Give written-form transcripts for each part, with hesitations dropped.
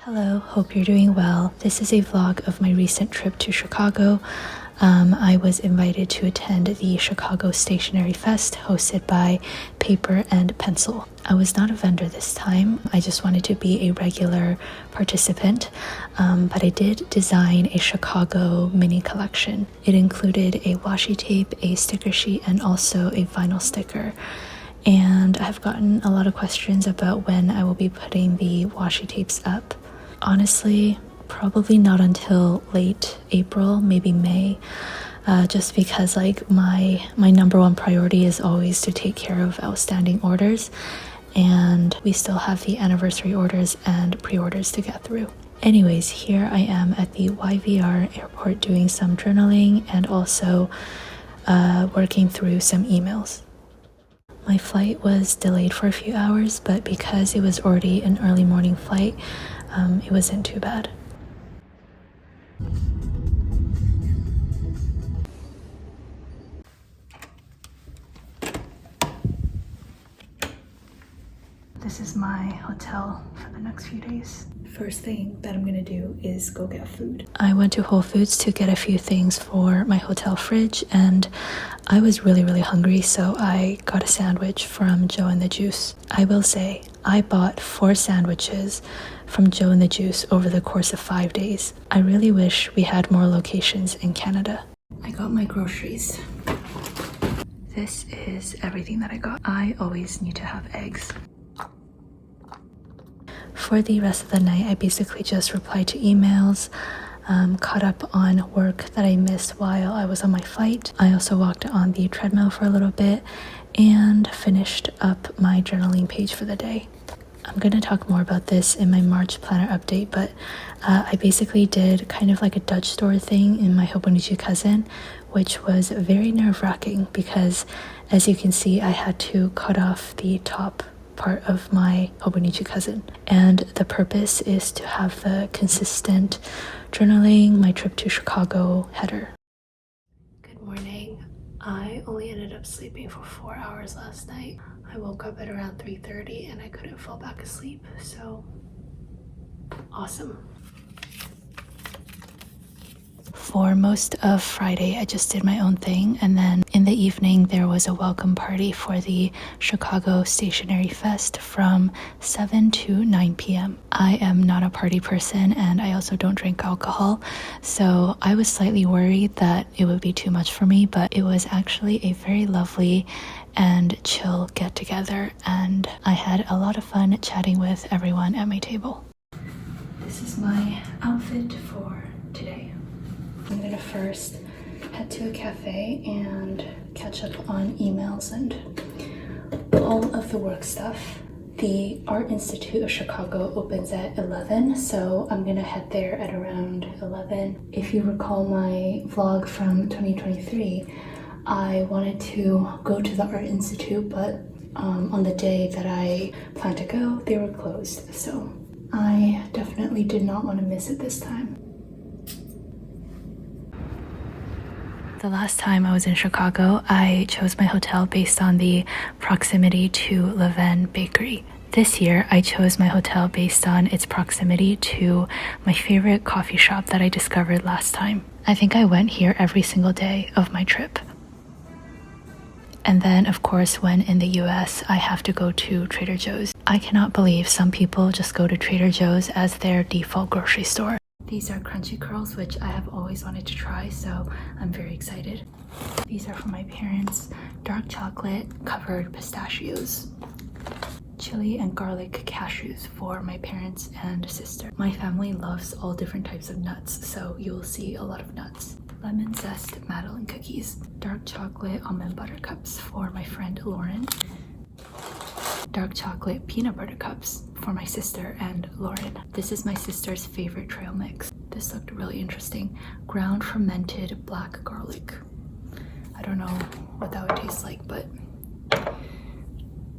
Hello, hope you're doing well. This is a vlog of my recent trip to Chicago. I was invited to attend the Chicago Stationery Fest hosted by Paper and Pencil. I was not a vendor this time. I just wanted to be a regular participant, but I did design a Chicago mini collection. It included a washi tape, a sticker sheet, and also a vinyl sticker. And I've gotten a lot of questions about when I will be putting the washi tapes up. Honestly, probably not until late April, maybe May, just because like my number one priority is always to take care of outstanding orders, and we still have the anniversary orders and pre-orders to get through. Anyways, here I am at the YVR airport doing some journaling and also working through some emails. My flight was delayed for a few hours, but because it was already an early morning flight, it wasn't too bad. This is my hotel for the next few days. First thing that I'm gonna do is go get food. I went to Whole Foods to get a few things for my hotel fridge, and I was really hungry, so I got a sandwich from Joe and the Juice. I will say, I bought 4 sandwiches from Joe and the Juice over the course of 5 days. I really wish we had more locations in Canada. I got my groceries. This is everything that I got. I always need to have eggs. For the rest of the night, I basically just replied to emails, caught up on work that I missed while I was on my flight. I also walked on the treadmill for a little bit and finished up my journaling page for the day. I'm going to talk more about this in my March planner update, but I basically did kind of like a Dutch store thing in my Hobonichi Cousin, which was very nerve-wracking because, as you can see, I had to cut off the top part of my Hobonichi Cousin, and the purpose is to have the consistent journaling my trip to Chicago header. Good morning. I only ended up sleeping for 4 hours last night. I woke up at around 3:30 and I couldn't fall back asleep, so awesome. For most of Friday, I just did my own thing, and then in the evening there was a welcome party for the Chicago Stationery Fest from 7 to 9 p.m. I am not a party person, and I also don't drink alcohol, so I was slightly worried that it would be too much for me, but it was actually a very lovely and chill get-together, and I had a lot of fun chatting with everyone at my table. This is my outfit for today. I'm gonna first head to a cafe and catch up on emails and all of the work stuff. The Art Institute of Chicago opens at 11, so I'm gonna head there at around 11. If you recall my vlog from 2023, I wanted to go to the Art Institute, but on the day that I planned to go, they were closed, so I definitely did not want to miss it this time. The last time I was in Chicago, I chose my hotel based on the proximity to Levain Bakery. This year, I chose my hotel based on its proximity to my favorite coffee shop that I discovered last time. I think I went here every single day of my trip. And then, of course, when in the US, I have to go to Trader Joe's. I cannot believe some people just go to Trader Joe's as their default grocery store. These are crunchy curls, which I have always wanted to try, so I'm very excited. These are for my parents. Dark chocolate covered pistachios. Chili and garlic cashews for my parents and sister. My family loves all different types of nuts, so you will see a lot of nuts. Lemon zest Madeline cookies. Dark chocolate almond butter cups for my friend Lauren. Dark chocolate peanut butter cups for my sister and Lauren. This is my sister's favorite trail mix. This looked really interesting. Ground fermented black garlic. I don't know what that would taste like, but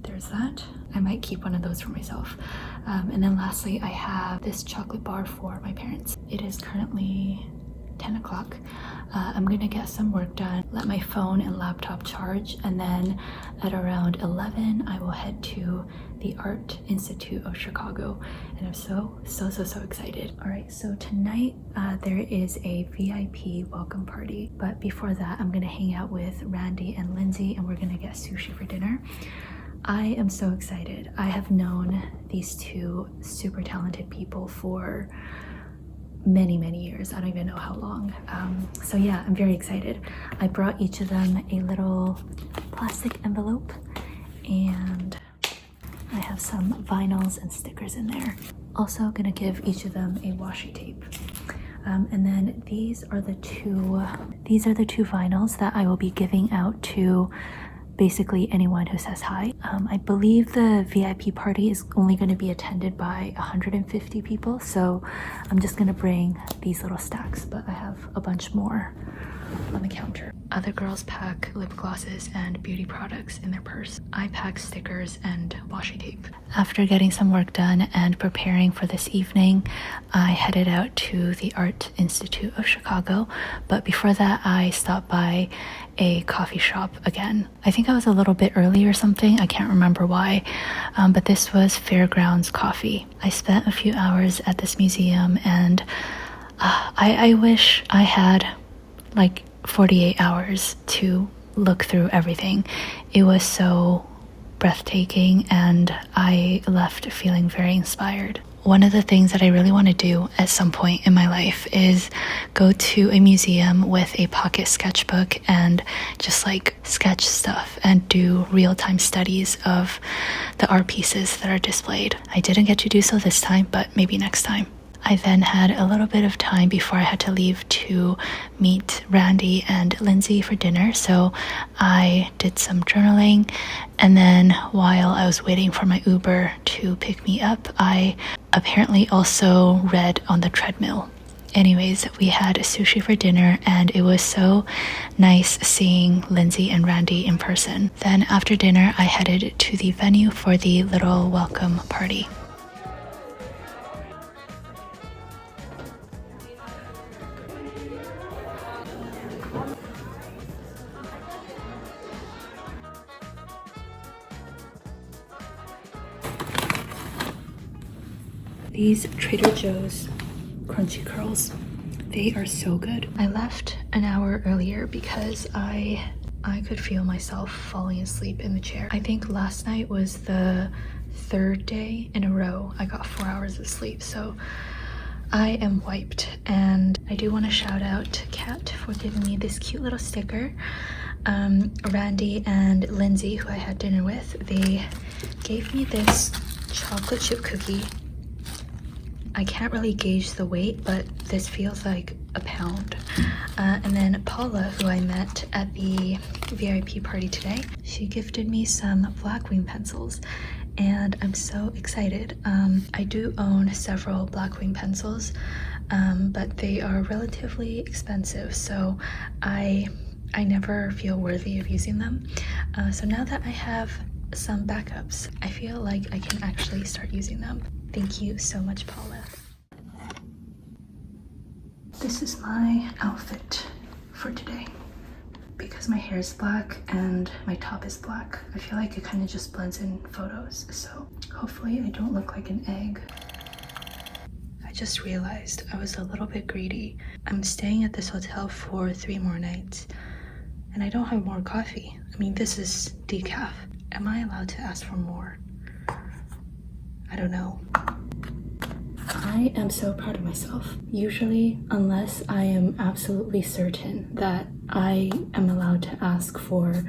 there's that. I might keep one of those for myself. And then lastly, I have this chocolate bar for my parents. It is currently 10 o'clock. I'm gonna get some work done, let my phone and laptop charge, and then at around 11 I will head to the Art Institute of Chicago, and I'm so excited. All right, so tonight there is a VIP welcome party, but before that I'm gonna hang out with Randy and Lindsay, and we're gonna get sushi for dinner. I am so excited. I have known these two super talented people for many years. I don't even know how long. So yeah, I'm very excited. I brought each of them a little plastic envelope, and I have some vinyls and stickers in there. Also gonna give each of them a washi tape. And then these are the two vinyls that I will be giving out to basically anyone who says hi. I believe the VIP party is only going to be attended by 150 people, so I'm just going to bring these little stacks, but I have a bunch more on the counter. Other girls pack lip glosses and beauty products in their purse. I pack stickers and washi tape. After getting some work done and preparing for this evening, I headed out to the Art Institute of Chicago, but before that I stopped by a coffee shop again. I think I was a little bit early or something, I can't remember why, but this was Fairgrounds Coffee. I spent a few hours at this museum, and I wish I had like 48 hours to look through everything. It was so breathtaking, and I left feeling very inspired. One of the things that I really want to do at some point in my life is go to a museum with a pocket sketchbook and just like sketch stuff and do real-time studies of the art pieces that are displayed. I didn't get to do so this time, but maybe next time. I then had a little bit of time before I had to leave to meet Randy and Lindsay for dinner, so I did some journaling, and then while I was waiting for my Uber to pick me up, I apparently also read on the treadmill. Anyways, we had sushi for dinner, and it was so nice seeing Lindsay and Randy in person. Then after dinner, I headed to the venue for the little welcome party. These Trader Joe's crunchy curls, they are so good. I left an hour earlier because I could feel myself falling asleep in the chair. I think last night was the third day in a row I got 4 hours of sleep, so I am wiped. And I do want to shout out to Kat for giving me this cute little sticker. Randy and Lindsay, who I had dinner with, they gave me this chocolate chip cookie. I can't really gauge the weight, but this feels like a pound. And then Paula, who I met at the VIP party today, she gifted me some Blackwing pencils, and I'm so excited. I do own several Blackwing pencils, but they are relatively expensive, so I never feel worthy of using them. So now that I have some backups, I feel like I can actually start using them. Thank you so much, Paula. This is my outfit for today. Because my hair is black and my top is black, I feel like it kind of just blends in photos, so hopefully I don't look like an egg. I just realized I was a little bit greedy. I'm staying at this hotel for 3 more nights, and I don't have more coffee. I mean, this is decaf. Am I allowed to ask for more? I don't know. I am so proud of myself. Usually, unless I am absolutely certain that I am allowed to ask for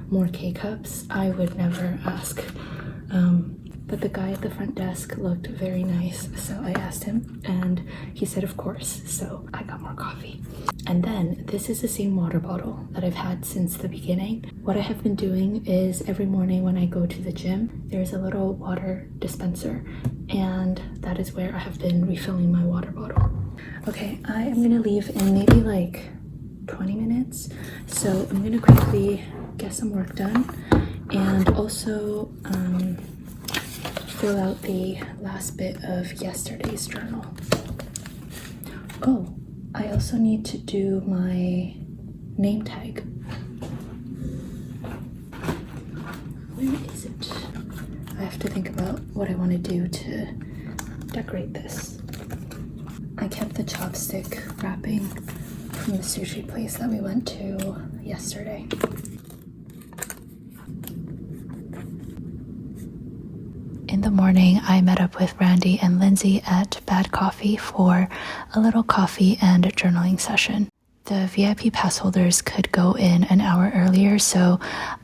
more K-cups, I would never ask. But the guy at the front desk looked very nice, so I asked him, and he said of course, so I got more coffee. And then, this is the same water bottle that I've had since the beginning. What I have been doing is every morning when I go to the gym, there's a little water dispenser, and that is where I have been refilling my water bottle. Okay, I am gonna leave in maybe like 20 minutes, so I'm gonna quickly get some work done, and also fill out the last bit of yesterday's journal. Oh, I I also need to do my name tag. Where is it? I have to think about what I want to do to decorate this. I kept the chopstick wrapping from the sushi place that we went to yesterday. In the morning, I met up with Randy and Lindsay at Bad Coffee for a little coffee and journaling session. The VIP pass holders could go in an hour earlier, so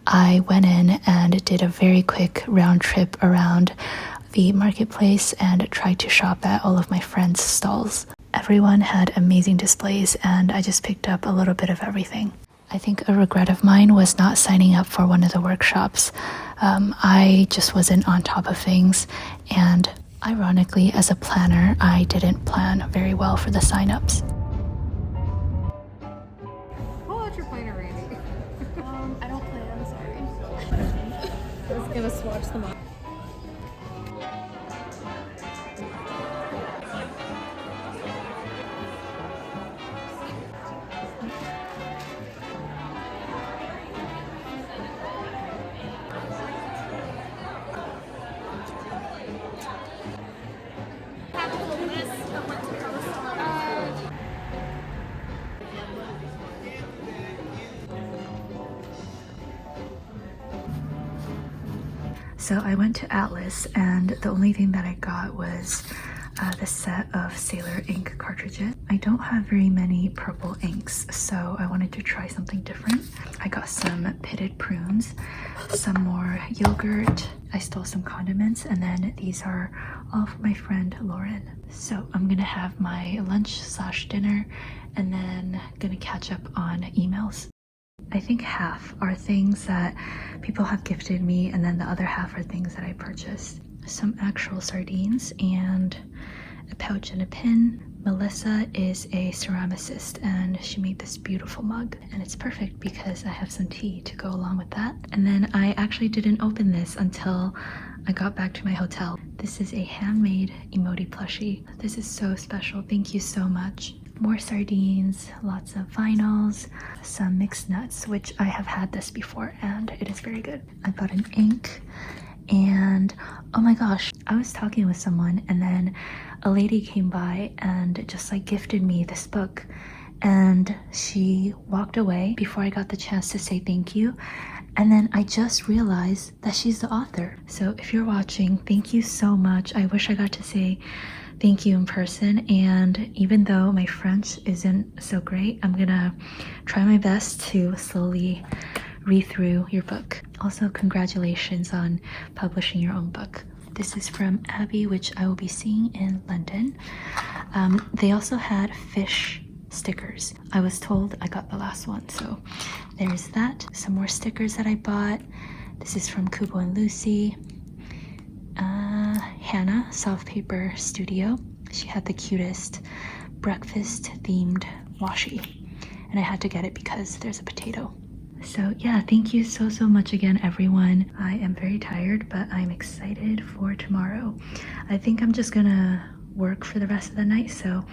I went in and did a very quick round trip around the marketplace and tried to shop at all of my friends' stalls. Everyone had amazing displays, and I just picked up a little bit of everything. I think a regret of mine was not signing up for one of the workshops. I just wasn't on top of things, and ironically, as a planner, I didn't plan very well for the signups. Pull out your planner, Randy. I don't plan, sorry. I was gonna swatch them up. So I went to Atlas, and the only thing that I got was the set of Sailor ink cartridges. I don't have very many purple inks, so I wanted to try something different. I got some pitted prunes, some more yogurt, I stole some condiments, and then these are all from my friend Lauren. So I'm gonna have my lunch/dinner, and then gonna catch up on emails. I think half are things that people have gifted me, and then the other half are things that I purchased. Some actual sardines and a pouch and a pin. Melissa is a ceramicist, and she made this beautiful mug, and it's perfect because I have some tea to go along with that. And then I actually didn't open this until I got back to my hotel. This is a handmade emoji plushie. This is so special. Thank you so much. More sardines, lots of vinyls, some mixed nuts, which I have had this before and it is very good. I got an ink, and oh my gosh, I was talking with someone and then a lady came by and just like gifted me this book, and she walked away before I got the chance to say thank you. And then I just realized that she's the author. So if you're watching, thank you so much. I wish I got to say thank you in person, and even though my French isn't so great, I'm gonna try my best to slowly read through your book. Also, congratulations on publishing your own book. This is from Abby, which I will be seeing in London. They also had fish stickers. I was told I got the last one, so there's that. Some more stickers that I bought. This is from Kubo and Lucy. Hannah, Soft Paper Studio. She had the cutest breakfast themed washi, and I had to get it because there's a potato. So yeah, thank you so much again, everyone. I am very tired, but I'm excited for tomorrow. I think I'm just gonna work for the rest of the night, so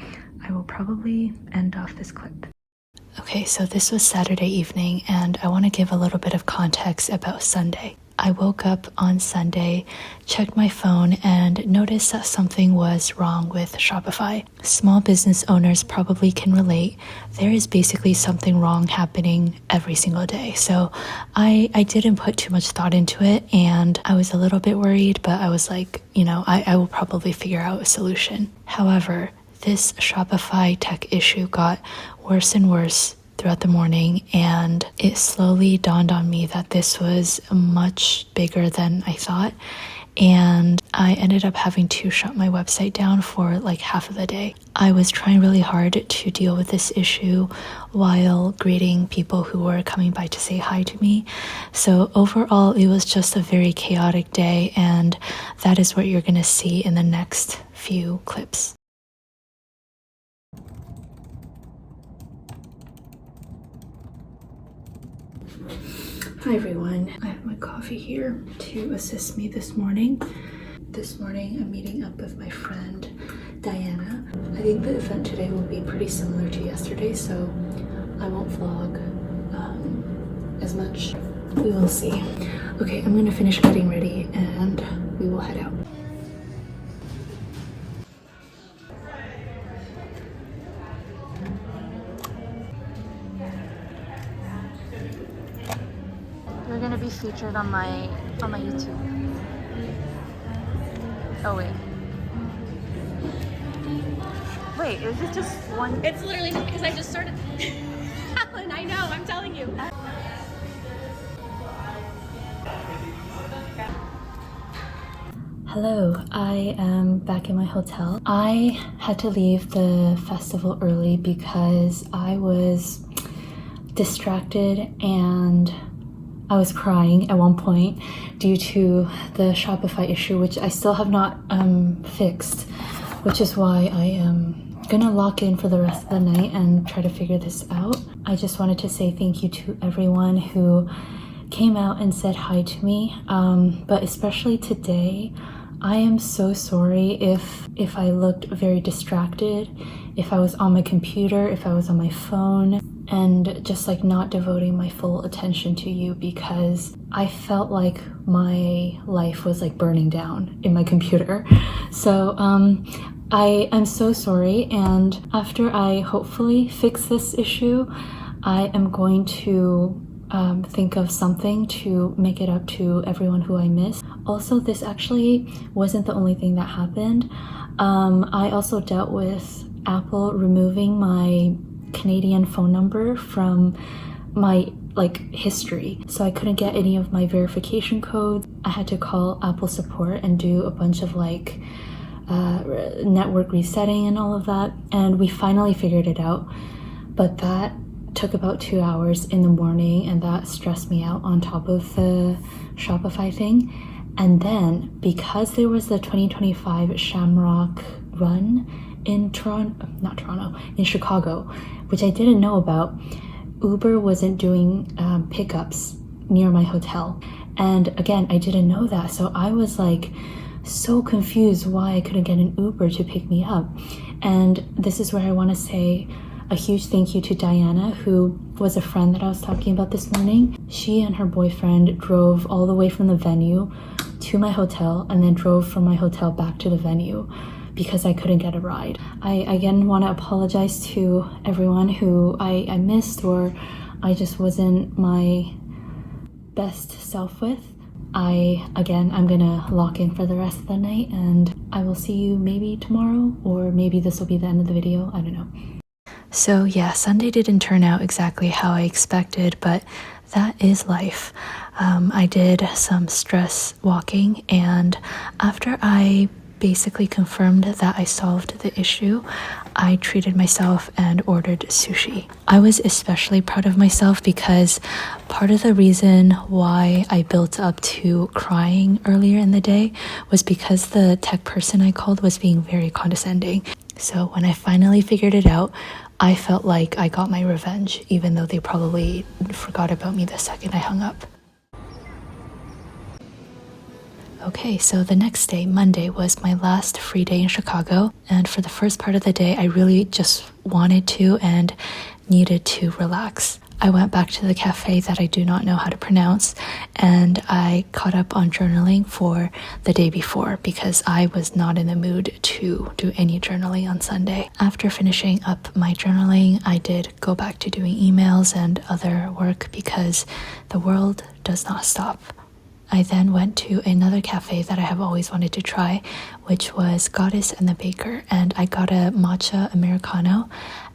I will probably end off this clip. Okay, so this was Saturday evening, and I want to give a little bit of context about Sunday. I woke up on Sunday, checked my phone, and noticed that something was wrong with Shopify. Small business owners probably can relate. There is basically something wrong happening every single day. So I didn't put too much thought into it, and I was a little bit worried, but I was like, I will probably figure out a solution. However, this Shopify tech issue got worse and worse throughout the morning, and it slowly dawned on me that this was much bigger than I thought, and I ended up having to shut my website down for like half of the day. I was trying really hard to deal with this issue while greeting people who were coming by to say hi to me. So overall, it was just a very chaotic day, and that is what you're going to see in the next few clips. Hi everyone, I have my coffee here to assist me this morning. This morning I'm meeting up with my friend Diana. I think the event today will be pretty similar to yesterday, so I won't vlog as much. We will see. Okay, I'm gonna finish getting ready and we will head out. You're gonna be featured on my YouTube. Oh wait. Wait, is it just one? It's literally not because I just started. Alan, I know, I'm telling you. Hello, I am back in my hotel. I had to leave the festival early because I was distracted and I was crying at one point due to the Shopify issue, which I still have not fixed, which is why I am gonna lock in for the rest of the night and try to figure this out. I just wanted to say thank you to everyone who came out and said hi to me, but especially today. I am so sorry if I looked very distracted, if I was on my computer, if I was on my phone, and just like not devoting my full attention to you, because I felt like my life was like burning down in my computer. So I am so sorry, and after I hopefully fix this issue, I am going to think of something to make it up to everyone who I miss. Also, this actually wasn't the only thing that happened. I also dealt with Apple removing my Canadian phone number from my history, so I couldn't get any of my verification codes. I had to call Apple support and do a bunch of network resetting and all of that, and we finally figured it out, but that took about 2 hours in the morning, and that stressed me out on top of the Shopify thing. And then because there was the 2025 Shamrock run in in Chicago, which I didn't know about, Uber wasn't doing pickups near my hotel. And again, I didn't know that, so I was like so confused why I couldn't get an Uber to pick me up. And this is where I want to say a huge thank you to Diana, who was a friend that I was talking about this morning. She and her boyfriend drove all the way from the venue to my hotel and then drove from my hotel back to the venue because I couldn't get a ride. I again want to apologize to everyone who I missed or I just wasn't my best self with. I'm gonna lock in for the rest of the night, and I will see you maybe tomorrow, or maybe this will be the end of the video, I don't know. So yeah, Sunday didn't turn out exactly how I expected, but that is life. I did some stress walking, and after I basically confirmed that I solved the issue, I treated myself and ordered sushi. I was especially proud of myself because part of the reason why I built up to crying earlier in the day was because the tech person I called was being very condescending. So when I finally figured it out, I felt like I got my revenge, even though they probably forgot about me the second I hung up. Okay, so the next day, Monday, was my last free day in Chicago, and for the first part of the day, I really just wanted to and needed to relax. I went back to the cafe that I do not know how to pronounce, and I caught up on journaling for the day before because I was not in the mood to do any journaling on Sunday. After finishing up my journaling, I did go back to doing emails and other work because the world does not stop. I then went to another cafe that I have always wanted to try, which was Goddess and the Baker, and I got a matcha Americano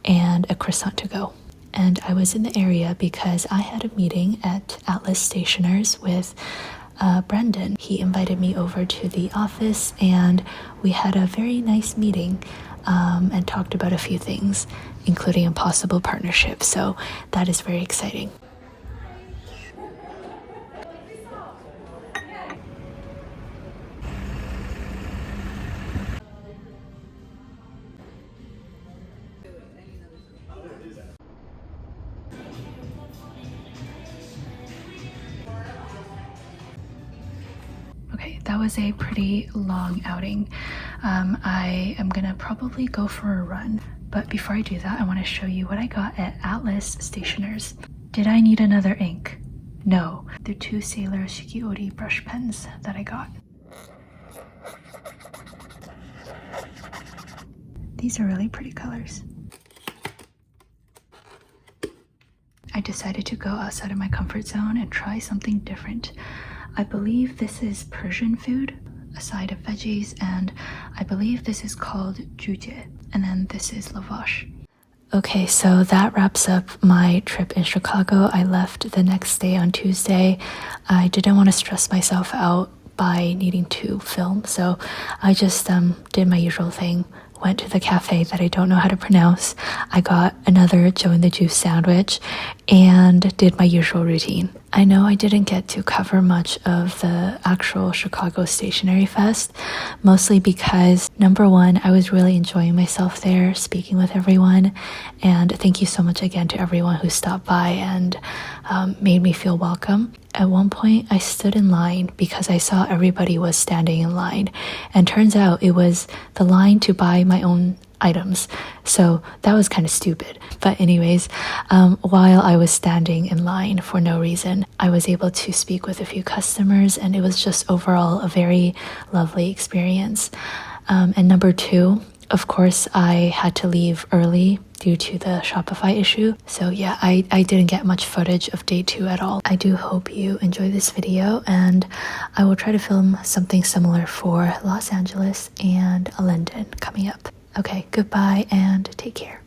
and a croissant to go. And I was in the area because I had a meeting at Atlas Stationers with Brendan. He invited me over to the office, and we had a very nice meeting and talked about a few things, including a possible partnership. So that is very exciting. that was a pretty long outing. I am gonna probably go for a run, but before I do that, I want to show you what I got at Atlas Stationers. Did I need another ink? No, they're 2 Sailor Shikiori brush pens that I got. These are really pretty colors. I decided to go outside of my comfort zone and try something different. I believe this is Persian food, a side of veggies, and I believe this is called ᴑɪᴇ, and then this is lavash. Okay, so that wraps up my trip in Chicago. I left the next day on Tuesday. I didn't want to stress myself out by needing to film, so I just did my usual thing. Went to the cafe that I don't know how to pronounce. I got another Joe and the Juice sandwich and did my usual routine. I know I didn't get to cover much of the actual Chicago Stationery Fest, mostly because, number one, I was really enjoying myself there, speaking with everyone, and thank you so much again to everyone who stopped by and made me feel welcome. At one point, I stood in line because I saw everybody was standing in line, and turns out it was the line to buy my own items, so that was kind of stupid. But anyways, while I was standing in line for no reason, I was able to speak with a few customers, and it was just overall a very lovely experience. And number two, of course, I had to leave early due to the Shopify issue. So yeah, I didn't get much footage of day 2 at all. I do hope you enjoy this video, and I will try to film something similar for Los Angeles and London coming up. Okay, goodbye and take care.